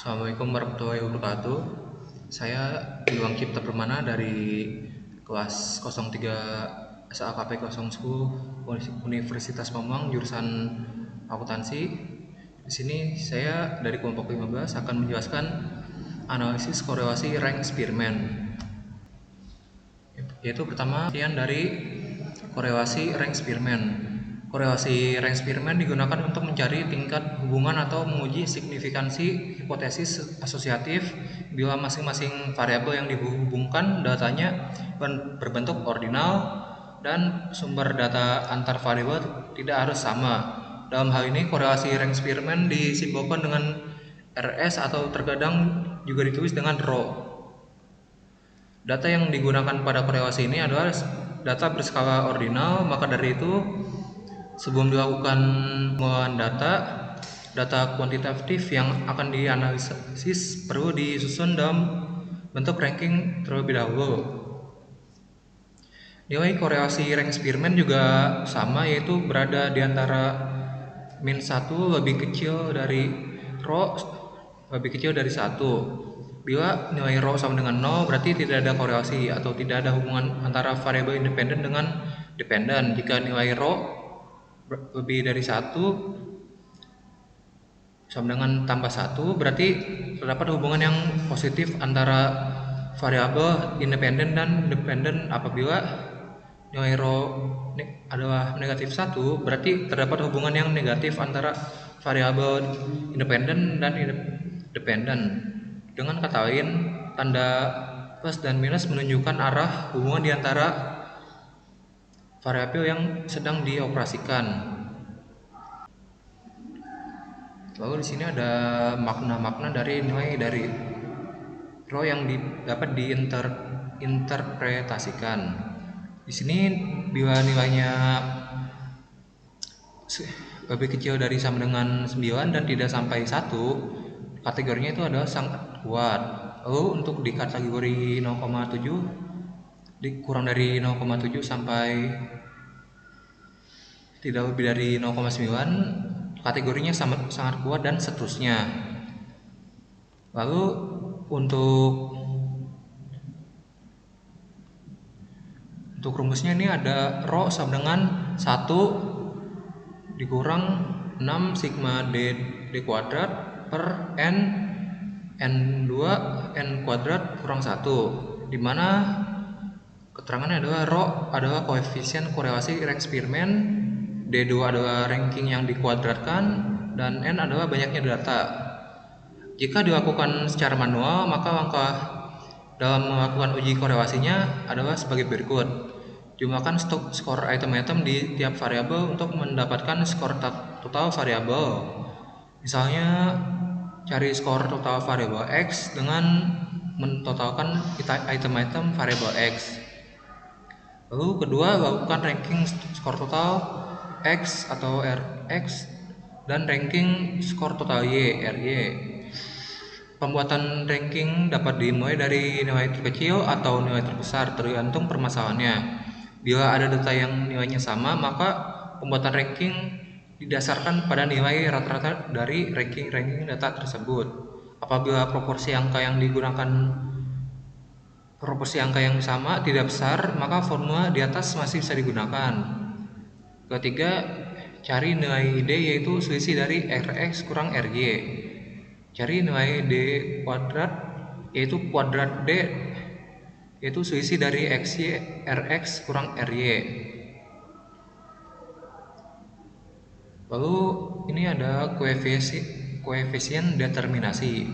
Assalamualaikum warahmatullahi wabarakatuh. Saya Iwan Cipta Permana dari kelas 03 SAKP 010 Universitas Mamuang jurusan akuntansi. Di sini saya dari kelompok 15 akan menjelaskan analisis korelasi rank Spearman. Yaitu pertama bagian dari korelasi rank Spearman. Korelasi rank Spearman digunakan untuk mencari tingkat hubungan atau menguji signifikansi hipotesis asosiatif bila masing-masing variabel yang dihubungkan datanya berbentuk ordinal dan sumber data antar variabel tidak harus sama. Dalam hal ini korelasi rank Spearman disimbolkan dengan RS atau terkadang juga ditulis dengan rho. Data yang digunakan pada korelasi ini adalah data berskala ordinal, maka dari itu sebelum dilakukan pengolahan data kuantitatif yang akan dianalisis perlu disusun dalam bentuk ranking terlebih dahulu. Nilai korelasi rank Spearman juga sama, yaitu berada di antara min 1 lebih kecil dari rho lebih kecil dari 1. Bila nilai rho sama dengan 0 berarti tidak ada korelasi atau tidak ada hubungan antara variabel independen dengan dependen. Jika nilai rho lebih dari 1 sama dengan tambah 1 berarti terdapat hubungan yang positif antara variabel independen dan dependen. Apabila nilai rho adalah negatif 1 berarti terdapat hubungan yang negatif antara variabel independen dan dependen. Dengan kata lain, tanda plus dan minus menunjukkan arah hubungan di antara variabel yang sedang dioperasikan. Lalu di sini ada makna-makna dari nilai dari rho yang dapat diinterpretasikan. Di sini bila nilainya lebih kecil dari sama dengan 9 dan tidak sampai 1, kategorinya itu adalah sangat kuat. Lalu untuk di kategori 0,7 kurang dari 0,7 sampai tidak lebih dari 0,9 kategorinya sangat kuat dan seterusnya. Lalu untuk rumusnya ini ada rho sama dengan 1 dikurang 6 sigma d kuadrat per n2 n kuadrat kurang 1, dimana keterangannya adalah rho adalah koefisien korelasi rank Spearman, d2 adalah ranking yang dikuadratkan, dan n adalah banyaknya data. Jika dilakukan secara manual, maka langkah dalam melakukan uji korelasinya adalah sebagai berikut. Jumlahkan skor item-item di tiap variabel untuk mendapatkan skor total variabel. Misalnya, cari skor total variabel X dengan mentotalkan item-item variabel X. Lalu kedua, lakukan ranking skor total X atau Rx dan ranking skor total Y, Ry. Pembuatan ranking dapat dimulai dari nilai terkecil atau nilai terbesar tergantung permasalahannya. Bila ada data yang nilainya sama, maka pembuatan ranking didasarkan pada nilai rata-rata dari ranking data tersebut. Apabila proporsi angka yang sama tidak besar, maka formula di atas masih bisa digunakan. Ketiga, cari nilai D yaitu selisih dari Rx kurang Ry. Cari nilai D kuadrat yaitu kuadrat D yaitu selisih dari XY Rx kurang Ry. Lalu ini ada koefisien determinasi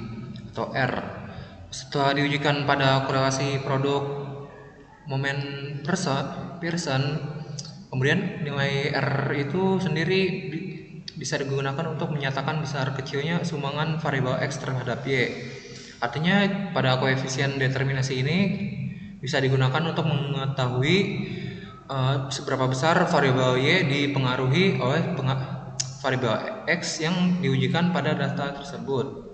atau R. Setelah diujikan pada korelasi produk momen Pearson, kemudian nilai R itu sendiri bisa digunakan untuk menyatakan besar kecilnya sumbangan variabel X terhadap Y. Artinya pada koefisien determinasi ini bisa digunakan untuk mengetahui seberapa besar variabel Y dipengaruhi oleh variabel X yang diujikan pada data tersebut.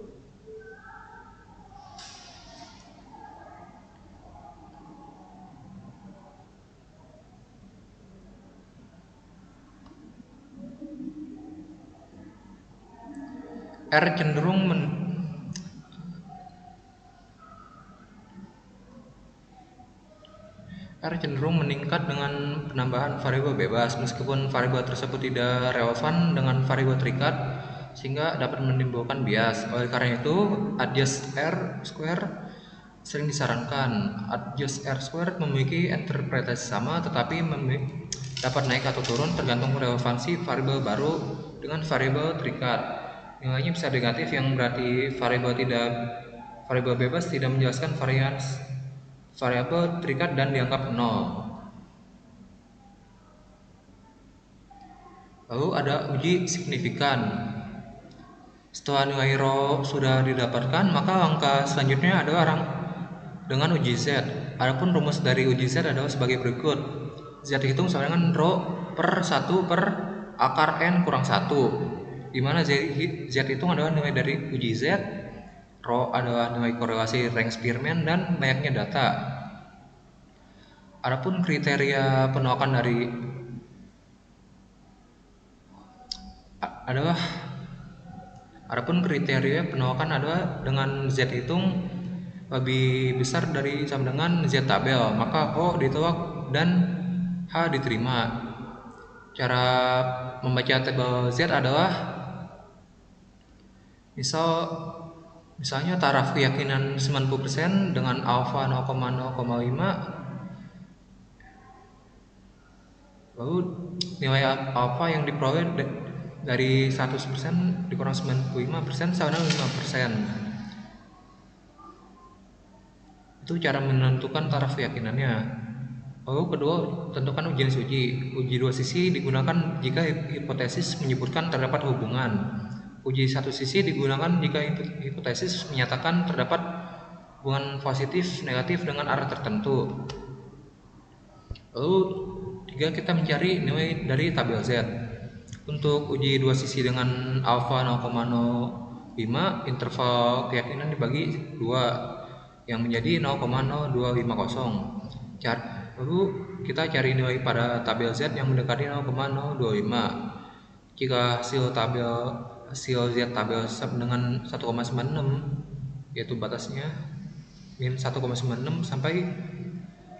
R cenderung R cenderung meningkat dengan penambahan variabel bebas, meskipun variabel tersebut tidak relevan dengan variabel terikat, sehingga dapat menimbulkan bias. Oleh karena itu, adjust R square sering disarankan. Adjust R square memiliki interpretasi sama, tetapi dapat naik atau turun tergantung relevansi variabel baru dengan variabel terikat. Nilainya bisa negatif, yang berarti variabel bebas tidak menjelaskan variabel terikat dan dianggap nol. Lalu ada uji signifikan. Setelah nilai rho sudah didapatkan, maka langkah selanjutnya adalah dengan uji Z. Adapun rumus dari uji Z adalah sebagai berikut. Z hitung sama dengan rho per 1 per akar N kurang 1, di mana Z hitung adalah nilai dari uji Z, rho adalah nilai korelasi rank Spearman, dan banyaknya data. Adapun kriteria penolakan adalah dengan Z hitung lebih besar dari sama dengan Z tabel, maka O ditolak dan H diterima. Cara membaca tabel Z adalah misalnya taraf keyakinan 90% dengan alfa 0,05, lalu nilai alfa yang diperoleh dari 100% dikurang 95% sama dengan 5%. Itu cara menentukan taraf keyakinannya. Lalu kedua, tentukan jenis uji. Uji dua sisi digunakan jika hipotesis menyebutkan terdapat hubungan. Uji satu sisi digunakan jika hipotesis menyatakan terdapat hubungan positif negatif dengan arah tertentu. Lalu tiga, kita mencari nilai dari tabel Z. Untuk uji dua sisi dengan alfa 0,05, interval keyakinan dibagi 2 yang menjadi 0,0250. Lalu kita cari nilai pada tabel Z yang mendekati 0,025. Jika hasil Z tabel sama dengan 1,96, yaitu batasnya min 1,96 sampai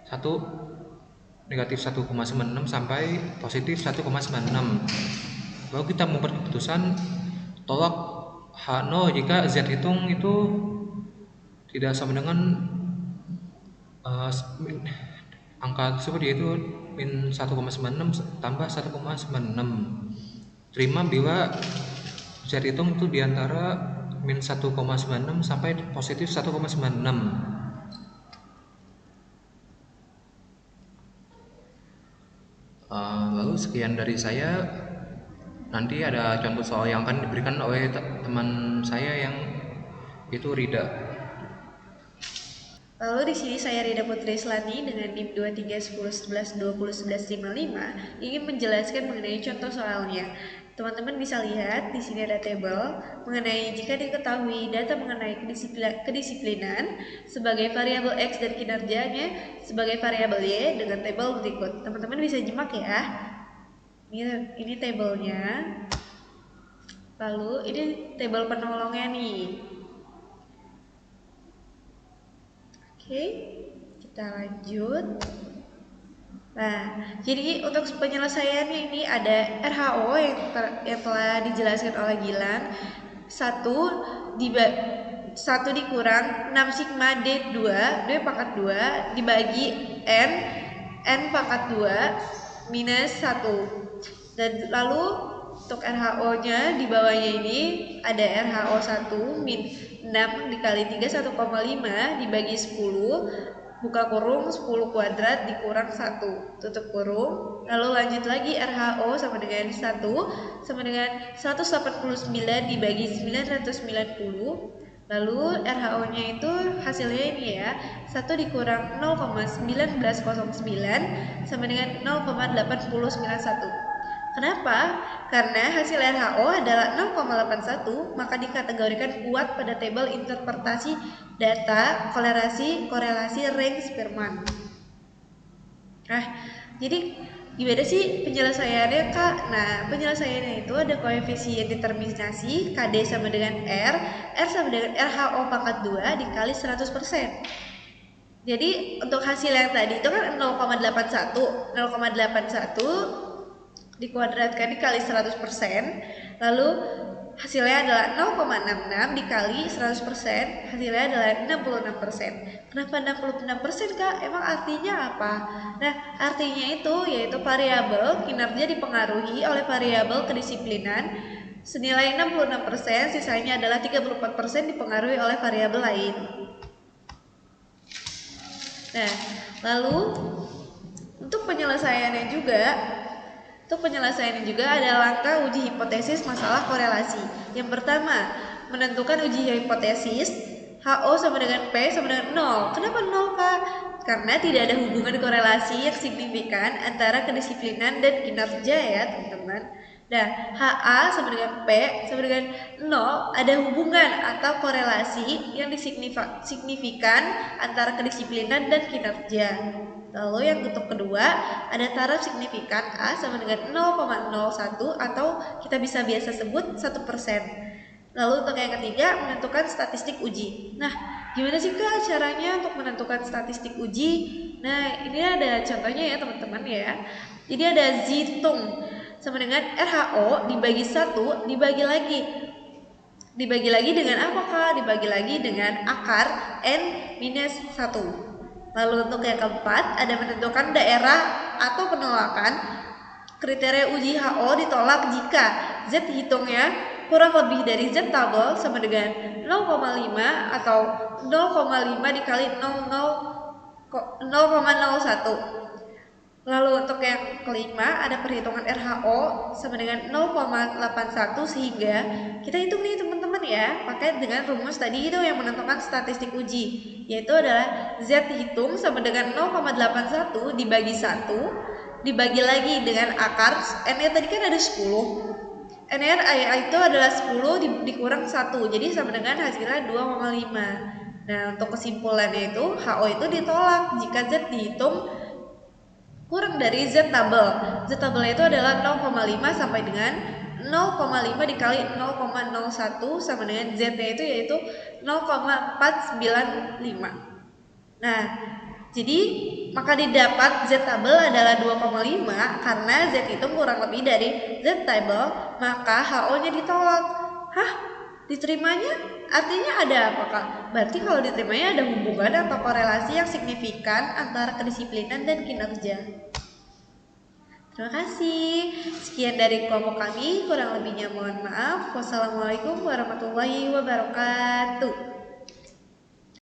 1 negatif 1,96 sampai positif 1,96. Lalu kita membuat keputusan tolak H0 jika Z hitung itu tidak sama dengan angka tersebut, yaitu min 1,96 tambah 1,96. Terima bila Z hitung itu diantara min 1,96 sampai positif 1,96. Lalu sekian dari saya. Nanti ada contoh soal yang akan diberikan oleh teman saya yang itu Rida. Lalu di sini saya Rida Putri Slani dengan NIM 231011201155 ingin menjelaskan mengenai contoh soalnya. Teman-teman bisa lihat di sini ada tabel mengenai jika diketahui data mengenai kedisiplinan sebagai variabel X dan kinerjanya sebagai variabel Y dengan tabel berikut. Teman-teman bisa nyimak ya. Ini tabelnya. Lalu ini tabel penolongnya nih. Oke, kita lanjut. Nah, jadi untuk penyelesaiannya ini ada RHO yang telah dijelaskan oleh Gilang. 1 dikurang 6 sigma D2 pangkat 2 dibagi N pangkat 2 minus 1. Dan lalu untuk RHO-nya di bawahnya ini ada RHO 1 min 6 dikali 3 1,5 dibagi 10 buka kurung 10 kuadrat dikurang 1 tutup kurung. Lalu lanjut lagi RHO sama dengan 1 sama dengan 189 dibagi 990. Lalu RHO-nya itu hasilnya ini ya, 1 dikurang 0,1909 sama dengan 0,8091. Kenapa? Karena hasil RHO adalah 0,81, maka dikategorikan kuat pada tabel interpretasi data korelasi rank Spearman. Nah, jadi gimana sih penyelesaiannya, Kak? Nah, penyelesaiannya itu ada koefisien determinasi KD sama dengan R sama dengan RHO pangkat 2 dikali 100%. Jadi untuk hasil yang tadi itu kan 0,81 dikuadratkan dikali 100%, lalu hasilnya adalah 0,66 dikali 100%, hasilnya adalah 66%. Kenapa 66% Kak? Emang artinya apa? Nah, artinya itu yaitu variabel kinerja dipengaruhi oleh variabel kedisiplinan senilai 66%, sisanya adalah 34% dipengaruhi oleh variabel lain. Nah, lalu untuk penyelesaiannya juga ada langkah uji hipotesis masalah korelasi. Yang pertama, menentukan uji hipotesis HO sama dengan P sama dengan 0. Kenapa 0 Kak? Karena tidak ada hubungan korelasi yang signifikan antara kedisiplinan dan kinerja ya teman-teman. Nah, HA sama dengan P sama dengan 0 ada hubungan atau korelasi yang signifikan antara kedisiplinan dan kinerja. Lalu yang untuk kedua ada taraf signifikan A sama dengan 0,01 atau kita bisa biasa sebut 1%. Lalu untuk yang ketiga menentukan statistik uji. Nah, gimana sih Kak caranya untuk menentukan statistik uji? Nah, ini ada contohnya ya teman-teman ya. Jadi ada Zitung sama dengan RHO dibagi 1 dibagi lagi dengan apa Kak? Dibagi lagi dengan akar N-1. Lalu untuk yang keempat ada menentukan daerah atau penolakan. Kriteria uji HO ditolak jika Z hitungnya kurang lebih dari Z tabel sama dengan 0,5 atau 0,5 dikali 0,01. Lalu untuk yang kelima ada perhitungan RHO sama dengan 0,81 sehingga kita hitung nih teman-teman ya pakai dengan rumus tadi itu yang menentukan statistik uji, yaitu adalah Z hitung sama dengan 0,81 dibagi 1 dibagi lagi dengan akar N-nya tadi kan ada 10, N-nya itu adalah 10 dikurang 1 jadi sama dengan hasilnya 2,5. Nah untuk kesimpulannya itu HO itu ditolak jika Z dihitung kurang dari Z tabel. Z tabelnya itu adalah 0,5 sampai dengan 0,5 dikali 0,01 sama dengan Z-nya itu yaitu 0,495. Nah, jadi maka didapat Z tabel adalah 2,5 karena Z itu kurang lebih dari Z tabel, maka HO-nya ditolak. Hah? Diterimanya? Artinya ada apa Kak? Berarti kalau diterimanya ada hubungan atau korelasi yang signifikan antara kedisiplinan dan kinerja. Terima kasih. Sekian dari kelompok kami, kurang lebihnya mohon maaf. Wassalamualaikum warahmatullahi wabarakatuh.